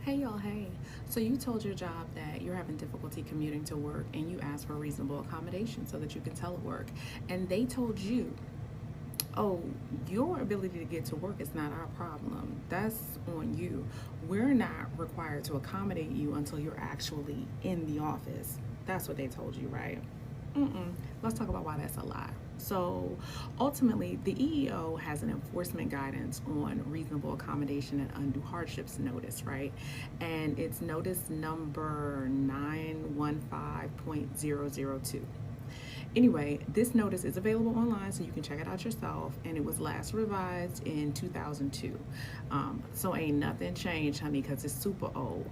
Hey y'all, hey. So you told your job that you're having difficulty commuting to work and you asked for reasonable accommodation so that you can telework. And they told you, oh, your ability to get to work is not our problem. That's on you. We're not required to accommodate you until you're actually in the office. That's what they told you, right? Let's talk about why that's a lie. So ultimately, the EEO has an enforcement guidance on reasonable accommodation and undue hardships notice, right? And it's notice number 915.002. Anyway, this notice is available online so you can check it out yourself, and it was last revised in 2002. So ain't nothing changed, honey, because it's super old.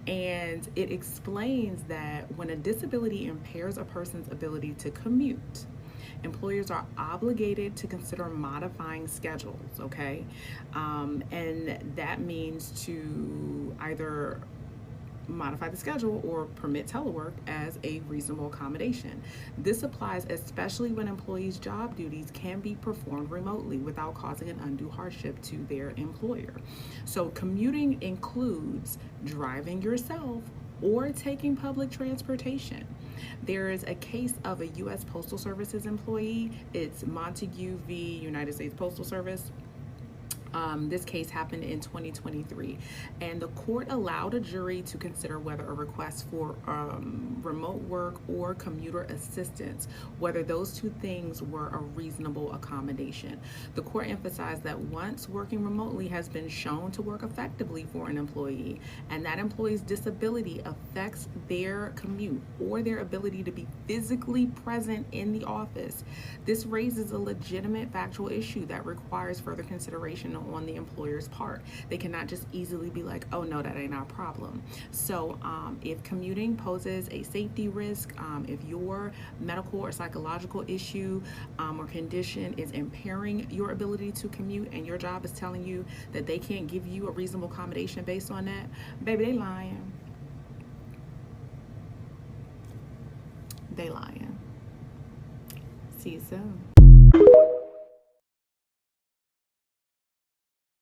And it explains that when a disability impairs a person's ability to commute, employers are obligated to consider modifying schedules, okay? And that means to either modify the schedule or permit telework as a reasonable accommodation. This applies especially when employees' job duties can be performed remotely without causing an undue hardship to their employer. So commuting includes driving yourself or taking public transportation. There is a case of a U.S. Postal Services employee. It's Montague v. United States Postal Service. This case happened in 2023, and the court allowed a jury to consider whether a request for remote work or commuter assistance, whether those two things were a reasonable accommodation. The court emphasized that once working remotely has been shown to work effectively for an employee, and that employee's disability affects their commute or their ability to be physically present in the office, this raises a legitimate factual issue that requires further consideration on the employer's part. They cannot just easily be like, oh no, that ain't our problem. So if commuting poses a safety risk, if your medical or psychological issue or condition is impairing your ability to commute, and your job is telling you that they can't give you a reasonable accommodation based on that, baby, they lying. They lying. See you soon.